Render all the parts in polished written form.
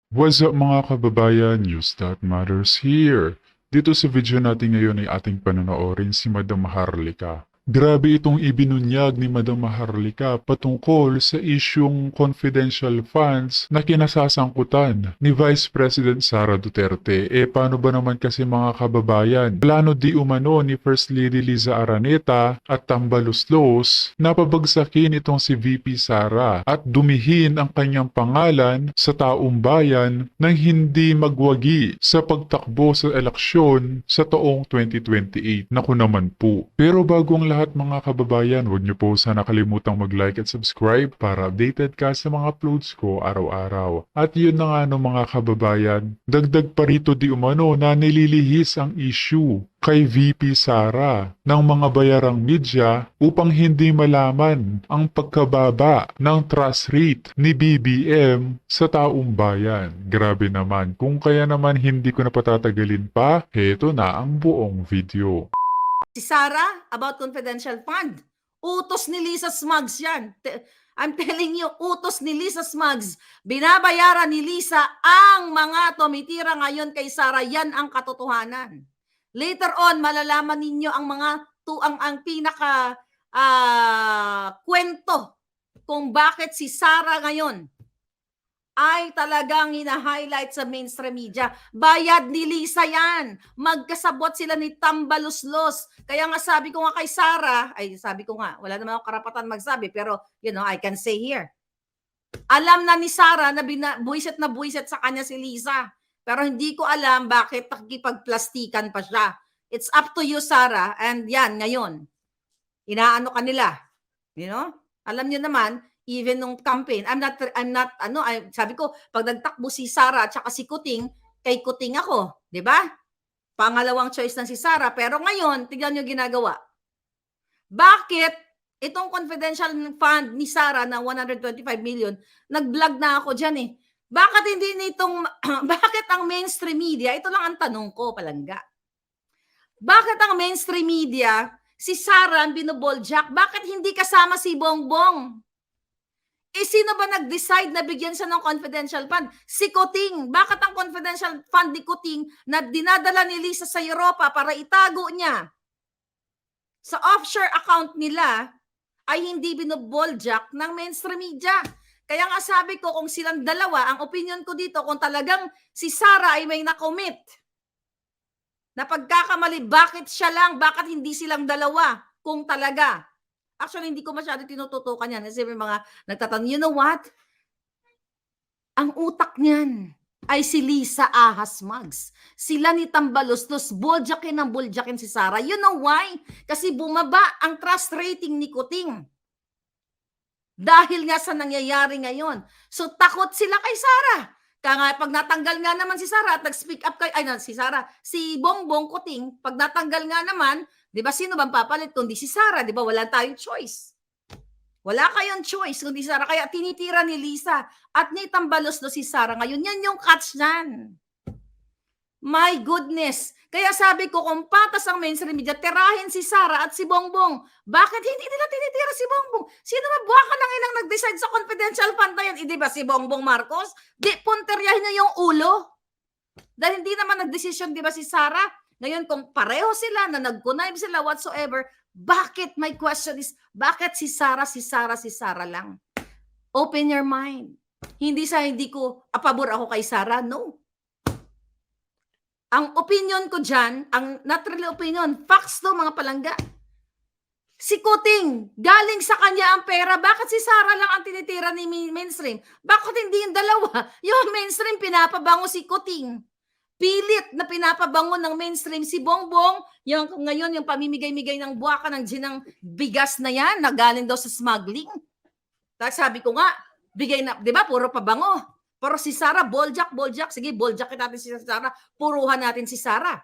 What's up mga kababayan? News that matters here. Dito sa video natin ngayon ay ating panonoorin si Madam Maharlika. Grabe itong ibinunyag ni Madam Maharlika patungkol sa isyung confidential funds na kinasasangkutan ni Vice President Sara Duterte. Paano ba naman kasi mga kababayan? Plano di umano ni First Lady Liza Araneta at Tambaluslos na pabagsakin itong si VP Sara at dumihin ang kanyang pangalan sa taong bayan nang hindi magwagi sa pagtakbo sa eleksyon sa taong 2028. Naku naman po. Pero bago ang lahat mga kababayan, huwag niyo po sana kalimutang mag-like at subscribe para updated ka sa mga uploads ko araw-araw. At yun na nga no mga kababayan, dagdag pa rito di umano na nililihis ang issue kay VP Sara ng mga bayarang media upang hindi malaman ang pagkababa ng trust rate ni BBM sa taong bayan. Grabe naman. Kung kaya naman hindi ko na patatagalin pa, heto na ang buong video. Si Sara about confidential fund. Utos ni Lisa Smugs yan. I'm telling you, utos ni Lisa Smugs. Binabayaran ni Lisa ang mga tumitira ngayon kay Sara. Yan ang katotohanan. Later on, malalaman ninyo ang mga ang pinaka kwento kung bakit si Sara ngayon ay talagang ina-highlight sa mainstream media. Bayad ni Lisa yan. Magkasabot sila ni Tambaluslos. Kaya nga sabi ko nga kay Sara, sabi ko nga, wala naman ako karapatan magsabi, pero I can say here. Alam na ni Sara na buwiset sa kanya si Lisa. Pero hindi ko alam bakit nakikipagplastikan pa siya. It's up to you, Sara. And yan, ngayon, inaano ka nila. Alam niyo naman, even nung campaign, sabi ko, pag nagtakbo si Sara at saka si Kuting, kay Kuting ako, di ba? Pangalawang choice ng si Sara, pero ngayon, tignan nyo ginagawa. Bakit itong confidential fund ni Sara na 125 million, nag-vlog na ako dyan eh. Bakit hindi nitong, bakit ang mainstream media, ito lang ang tanong ko, palangga. Bakit ang mainstream media, si Sara ang binuboljak, bakit hindi kasama si Bongbong? Sino ba nag-decide na bigyan siya ng confidential fund? Si Kuting. Bakit ang confidential fund ni Kuting na dinadala ni Lisa sa Europa para itago niya sa offshore account nila ay hindi binuboljak ng mainstream media? Kaya nga sabi ko, kung silang dalawa, ang opinion ko dito, kung talagang si Sara ay may nakomit na pagkakamali, bakit siya lang, bakit hindi silang dalawa kung talaga? Actually, hindi ko masyado tinututukan yan kasi may mga nagtatanong, you know what? Ang utak niyan ay si Lisa Ahas Smugs. Sila ni Tambaluslos, boljakin ng boljakin si Sara. You know why? Kasi bumaba ang trust rating ni Kuting. Dahil nga sa nangyayari ngayon. So, takot sila kay Sara. Kaya nga, pag natanggal nga naman si Sara at nag-speak up kay, si Bongbong Kuting, pag natanggal nga naman, di ba, sino bang papalit kundi si Sara? Di ba, wala tayong choice. Wala kayong choice kundi Sara. Kaya tinitira ni Lisa at ni Tambaluslos si Sara ngayon. Yan yung catch niyan. My goodness. Kaya sabi ko, kung patas ang mainstream media, tirahin si Sara at si Bongbong. Bakit hindi nila tinitira si Bongbong? Sino ba buwaka ng ilang nag-decide sa confidential fund na yan? Di ba si Bongbong Marcos? Di, punteryahin na yung ulo. Dahil hindi naman nag-decision, di ba si Sara? Ngayon, kung pareho sila, na nag-connive sila, whatsoever, bakit, my question is, bakit si Sara lang? Open your mind. Hindi ko, pabor ako kay Sara, no. Ang opinion ko dyan, ang not really opinion, facts to mga palangga. Si Kuting, galing sa kanya ang pera, bakit si Sara lang ang tinitira ni mainstream? Bakit hindi yung dalawa? Yung mainstream, pinapabango si Kuting. Pilit na pinapabango ng mainstream si Bongbong, ngayon yung pamimigay-migay ng buwaka ng bigas na yan, na galing daw sa smuggling. Tapos sabi ko nga, bigay na, di ba, puro pabango. Pero si Sara, boljak, sige, boljakin natin si Sara, puruhan natin si Sara.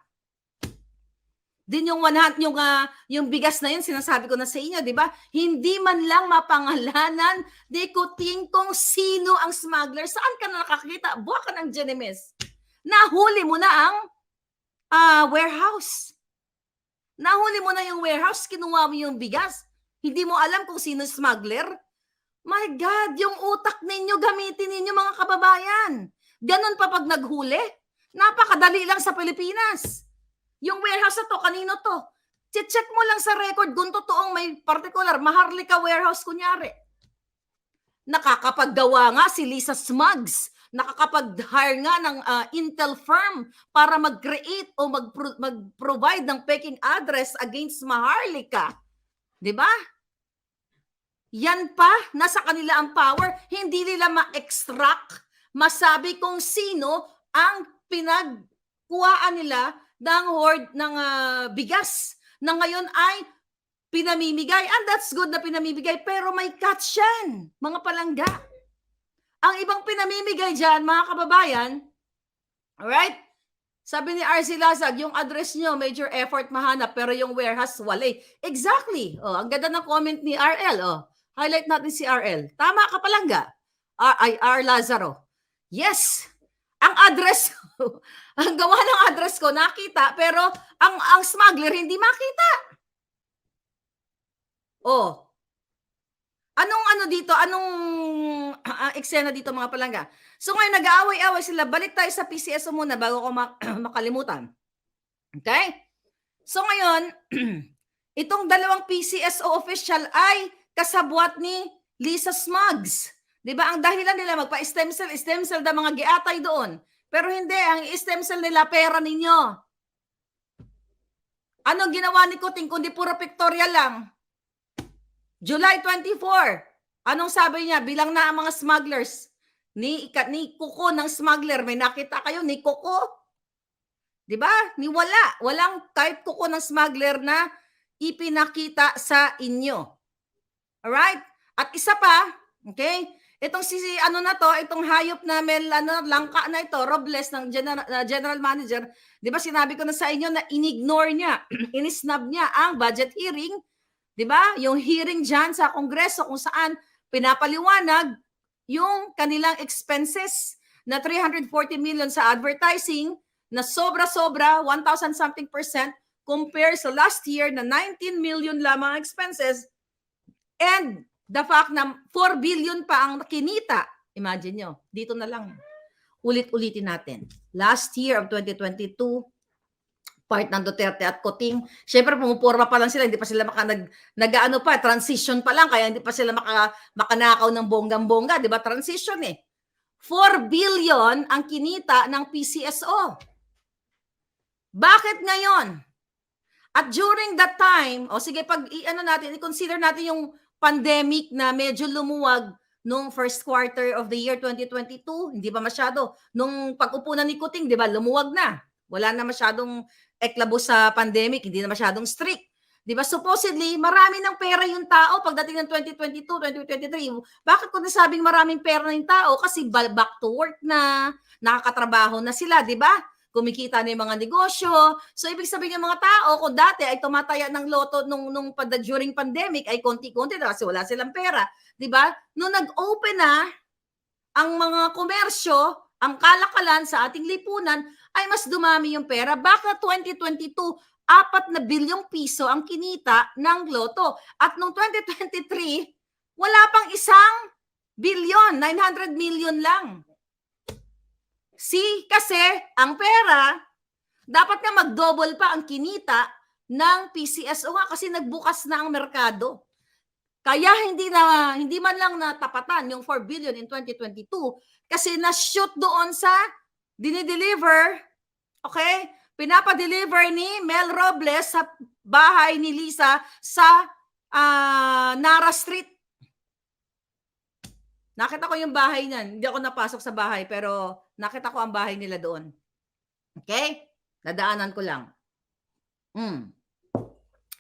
Din yung bigas na yun, sinasabi ko na sa inyo, di ba? Hindi man lang mapangalanan, di Kuting kung sino ang smuggler. Saan ka na nakakita? Buwaka ng Genemes. Nahuli mo na ang warehouse. Nahuli mo na yung warehouse, kinuha mo yung bigas. Hindi mo alam kung sino smuggler. My God, yung utak ninyo, gamitin ninyo mga kababayan. Ganun pa pag naghuli. Napakadali lang sa Pilipinas. Yung warehouse na to, kanino to? Check mo lang sa record kung totoong may particular, Maharlika warehouse kunyari. Nakakapaggawa nga si Lisa Smugs. Nakakapag-hire nga ng Intel firm para mag-create o mag-provide ng peking address against Maharlika. Diba? Yan pa, nasa kanila ang power. Hindi nila ma-extract, masabi kung sino ang pinagkuhaan nila ng hoard ng bigas na ngayon ay pinamimigay. And that's good na pinamimigay, pero may catch yan, mga palangga. Ang ibang pinamimigay dyan, mga kababayan, alright? Sabi ni RC Lazag, yung address nyo, major effort mahanap, pero yung warehouse, wala. Exactly. Oh, ang ganda ng comment ni RL. Oh, highlight natin si RL. Tama ka palangga. R Lazaro. Yes. Ang address, ang gawa ng address ko, nakita, pero ang smuggler hindi makita. Oh. Anong ano dito? Anong eksena dito mga palangga? So ngayon nag-aaway-away sila. Balik tayo sa PCSO muna bago ko makalimutan. Okay? So ngayon, itong dalawang PCSO official ay kasabwat ni Lisa Smugs. 'Di ba? Ang dahilan nila magpa-stem cell daw mga giatay doon. Pero hindi, ang stem cell nila pera ninyo. Anong ginawa ni Kuting kundi puro pictorial lang? July 24. Anong sabi niya? Bilang na ang mga smugglers. Ni Kuko ng smuggler. May nakita kayo ni Kuko? 'Di ba? Ni wala. Walang kahit Kuko ng smuggler na ipinakita sa inyo. Alright? At isa pa, okay? Itong ano na to, itong hayop na langka na ito, Robles ng general manager, 'di ba sinabi ko na sa inyo na inignore niya, inisnab niya ang budget hearing, 'di ba? Yung hearing diyan sa Kongreso kung saan pinapaliwanag yung kanilang expenses na 340 million sa advertising na sobra-sobra 1,000 something percent compare sa last year na 19 million lamang expenses and the fact na 4 billion pa ang kinita. Imagine nyo, dito na lang. Ulit-ulitin natin. Last year of 2022, part ng Duterte at Kuting, syempre pumupurma pa lang sila, hindi pa sila nag-ano pa, transition pa lang, kaya hindi pa sila makanakaw ng bonggang-bongga, di ba? Transition eh. 4 billion ang kinita ng PCSO. Bakit ngayon? At during that time, o sige, i-consider natin yung pandemic na medyo lumuwag nung first quarter of the year 2022, hindi pa masyado. Nung pag-upo na ni Kuting, di ba, lumuwag na. Wala na masyadong eklabo sa pandemic, hindi na masyadong strict. Di ba, supposedly, marami ng pera yung tao pagdating ng 2022, 2023. Bakit ko nasabing maraming pera ng tao? Kasi back to work na, nakakatrabaho na sila, di ba? Kumikita na yung mga negosyo. So, ibig sabihin ng mga tao, kung dati ay tumataya ng loto during pandemic, ay konti-konti na kasi wala silang pera. Diba? Nung nag-open na ang mga komersyo, ang kalakalan sa ating lipunan, ay mas dumami yung pera. Baka 2022, 4 na bilyong piso ang kinita ng loto. At nung 2023, wala pang 1 bilyon, 900 million lang. Kasi ang pera, dapat nga mag-double pa ang kinita ng PCSO nga kasi nagbukas na ang merkado. Kaya hindi man lang natapatan yung 4 billion in 2022 kasi na-shoot doon sa dinideliver, okay? Pinapa-deliver ni Mel Robles sa bahay ni Lisa sa Nara Street. Nakita ko yung bahay niyan. Hindi ako napasok sa bahay pero nakita ko ang bahay nila doon. Okay? Nadaanan ko lang.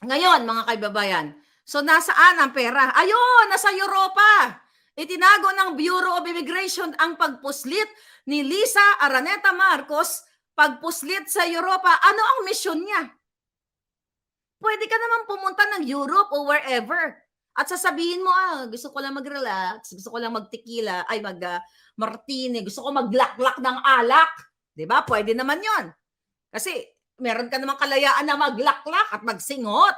Ngayon, mga kaibabayan, so nasaan ang pera? Ayun, nasa Europa. Itinago ng Bureau of Immigration ang pagpuslit ni Lisa Araneta Marcos, pagpuslit sa Europa. Ano ang mission niya? Pwede ka naman pumunta ng Europe o wherever. At sasabihin mo, gusto ko lang mag-relax, gusto ko lang mag-tequila, ay mag-martini, gusto ko mag-laklak ng alak. Diba? Pwede naman yon. Kasi meron ka namang kalayaan na maglaklak at magsingot.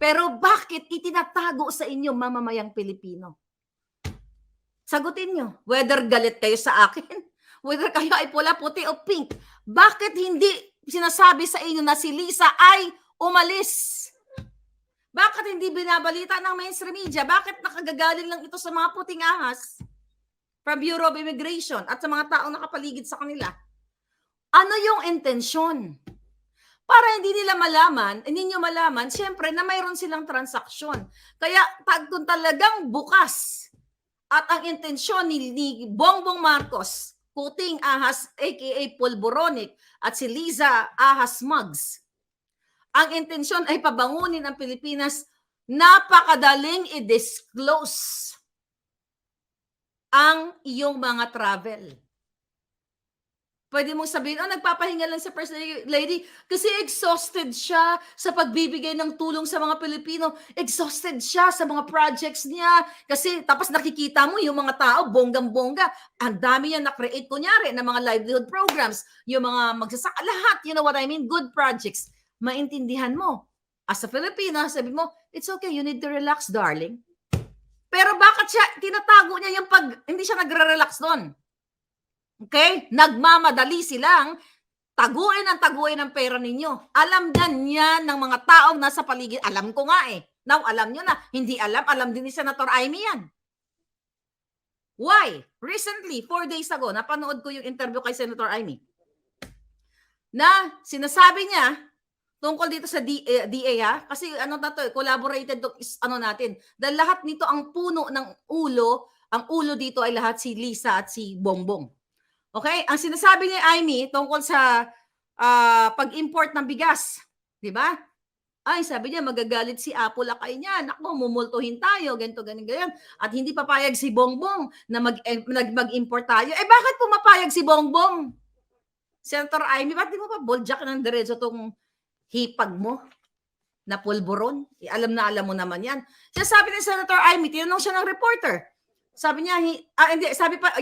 Pero bakit itinatago sa inyo mamamayang Pilipino? Sagutin nyo. Whether galit kayo sa akin, whether kayo ay pula, puti o pink. Bakit hindi sinasabi sa inyo na si Lisa ay umalis? Bakit hindi binabalita ng mainstream media? Bakit nakagagaling lang ito sa mga puting ahas from Bureau of Immigration at sa mga taong nakapaligid sa kanila? Ano yung intensyon? Para hindi nila malaman, hindi nyo malaman, siyempre na mayroon silang transaksyon. Kaya kung talagang bukas at ang intensyon ni Bongbong Marcos, puting ahas aka Pulboronic at si Liza Ahas Mugs, ang intensyon ay pabangunin ang Pilipinas, napakadaling i-disclose ang iyong mga travel. Pwede mong sabihin, nagpapahinga lang sa First Lady kasi exhausted siya sa pagbibigay ng tulong sa mga Pilipino. Exhausted siya sa mga projects niya. Kasi tapos nakikita mo yung mga tao, bonggang-bongga. Ang dami yan na-create, kunyari, ng mga livelihood programs. Yung mga magsasaka, lahat, you know what I mean? Good projects. Maintindihan mo. As a Filipino, sabi mo, it's okay, you need to relax, darling. Pero bakit siya, tinatago niya yung hindi siya nagre-relax doon? Okay? Nagmamadali silang taguin ang pera ninyo. Alam yan ng mga taong nasa paligid. Alam ko nga eh. Now, alam nyo na. Hindi alam din ni Senator Amy yan. Why? Recently, 4 days ago, napanood ko yung interview kay Senator Amy na sinasabi niya tungkol dito sa DA ha? Kasi ano na to, collaborated to, natin. Dahil lahat nito ang puno ng ulo, ang ulo dito ay lahat si Lisa at si Bongbong. Okay? Ang sinasabi ni Amy tungkol sa pag-import ng bigas, di ba? Ay, sabi niya, magagalit si Apo Lakay niya. Naku, mumultuhin tayo, ganito, ganyan. At hindi papayag si Bongbong na mag-import tayo. Eh, bakit pumapayag si Bongbong? Senator Amy, ba't di mo pa boljak ng diretso tong hipag mo na pulburon? Alam mo naman yan. Siya sabi ni Senator Amy, tinanong siya ng reporter. Sabi niya, sabi pa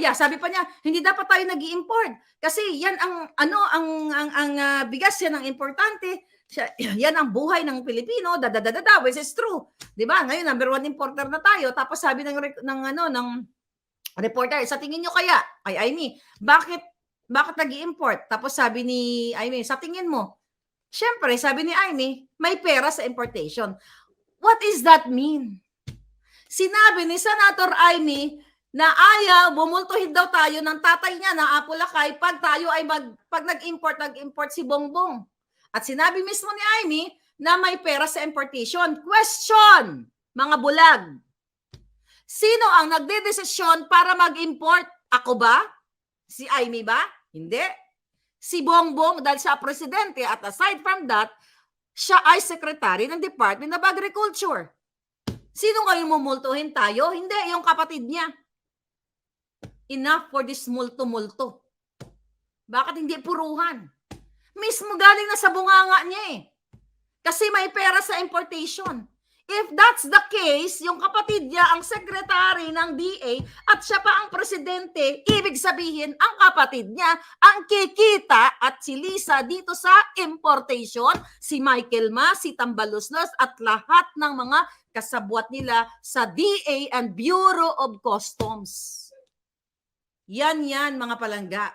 niya, hindi dapat tayo nag-i-import kasi yan ang bigas yan ang importante. Yan ang buhay ng Pilipino, which is true. 'Di ba? Ngayon number 1 importer na tayo. Tapos sabi ng reporter, sa tingin niyo kaya kay Amy, bakit nag-i-import? Tapos sabi ni Amy, sa tingin mo, syempre sabi ni Amy, may pera sa importation. What is that mean? Sinabi ni Senator Amy na ayaw, bumultuhin daw tayo ng tatay niya na Apo Lakay pag tayo ay pag nag-import si Bongbong. At sinabi mismo ni Amy na may pera sa importation. Question, mga bulag. Sino ang nagdedesisyon para mag-import? Ako ba? Si Amy ba? Hindi. Si Bongbong dahil siya presidente at aside from that, siya ay secretary ng Department of Agriculture. Sino ngayon mumultuhin tayo? Hindi, yung kapatid niya. Enough for this multo-multo. Bakit hindi puruhan? Mismo galing na sa bunganga niya eh. Kasi may pera sa importation. If that's the case, yung kapatid niya ang secretary ng DA at siya pa ang presidente, ibig sabihin ang kapatid niya ang kikita at si Lisa dito sa importation, si Michael Ma, si Tambaluslos at lahat ng mga kasabwat nila sa DA and Bureau of Customs. Yan mga palangga.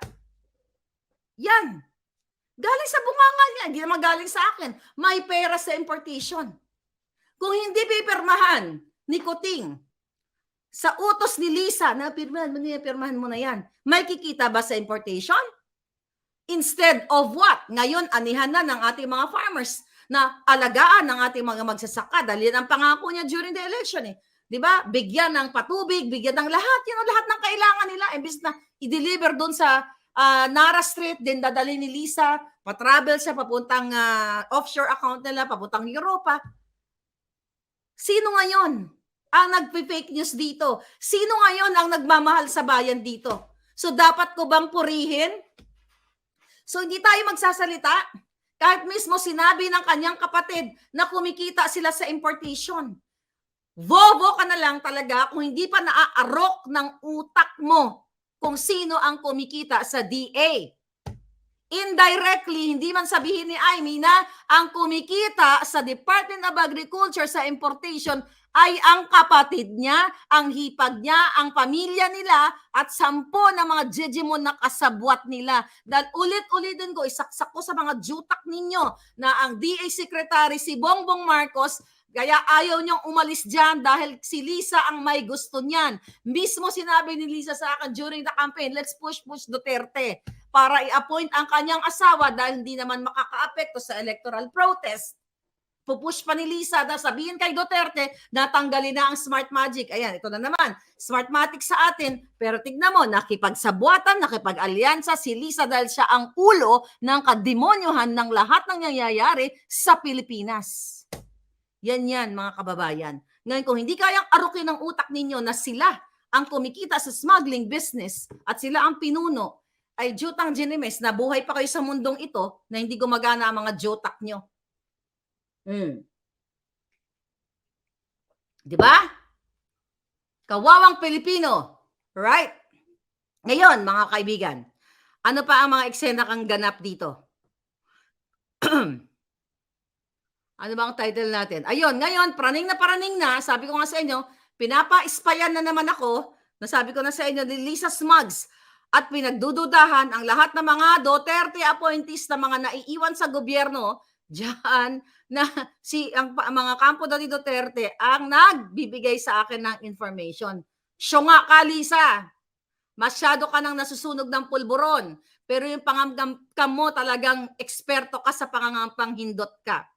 Yan. Galing sa bunganga niya, hindi naman galing sa akin. May pera sa importation. Kung hindi pipirmahan ni Kuting sa utos ni Lisa, pirmahan mo na yan, may kikita ba sa importation? Instead of what? Ngayon, anihan na ng ating mga farmers na alagaan ng ating mga magsasaka dahil yan ang pangako niya during the election eh. 'Di ba? Bigyan ng patubig, bigyan ng lahat, lahat ng kailangan nila imbes na i-deliver doon sa Nara Street, din dadali ni Lisa, pa-travel siya papuntang offshore account nila, papuntang Europa. Sino ngayon ang nagpe-fake news dito? Sino ngayon ang nagmamahal sa bayan dito? So dapat ko bang purihin? So hindi tayo magsasalita. Kahit mismo sinabi ng kanyang kapatid na kumikita sila sa importation. Bobo ka na lang talaga kung hindi pa naaarok ng utak mo kung sino ang kumikita sa DA. Indirectly, hindi man sabihin ni Amy na ang kumikita sa Department of Agriculture sa importation ay ang kapatid niya, ang hipag niya, ang pamilya nila, at 10 na mga jejemon na kasabwat nila. Dahil ulit-ulitin ko, isaksak ko sa mga jutak ninyo na ang DA Secretary si Bongbong Marcos, kaya ayaw niyong umalis dyan dahil si Lisa ang may gusto niyan. Mismo sinabi ni Lisa sa akin during the campaign, let's push Duterte para i-appoint ang kanyang asawa dahil hindi naman makakaapekto sa electoral protest. Pupush pa ni Lisa na sabihin kay Duterte na tanggalin na ang Smart Magic. Ayan, ito na naman. Smartmatic sa atin, pero tignan mo, nakipagsabuatan, nakipag-alyansa si Lisa dahil siya ang ulo ng kademonyohan ng lahat ng nangyayari sa Pilipinas. Yan, mga kababayan. Ngayon, kung hindi kayang arukin ng utak ninyo na sila ang kumikita sa smuggling business at sila ang pinuno, ay jutang Ginemes, na buhay pa kayo sa mundong ito na hindi gumagana ang mga jotak nyo. Di ba? Kawawang Pilipino. Right? Ngayon, mga kaibigan, ano pa ang mga eksena kang ganap dito? Ano ba ang title natin? Ayun, ngayon, paraning na, sabi ko nga sa inyo, pinapa-ispayan na naman ako, nasabi ko na sa inyo ni Lisa Smugs, at pinagdududahan ang lahat ng mga Duterte appointees na mga naiiwan sa gobyerno, diyan na ang mga kampo ni Duterte ang nagbibigay sa akin ng information. Siya nga ka, Lisa. Masyado ka nang nasusunog ng pulburon. Pero yung pangangampang mo talagang eksperto ka sa pangangampang hindot ka.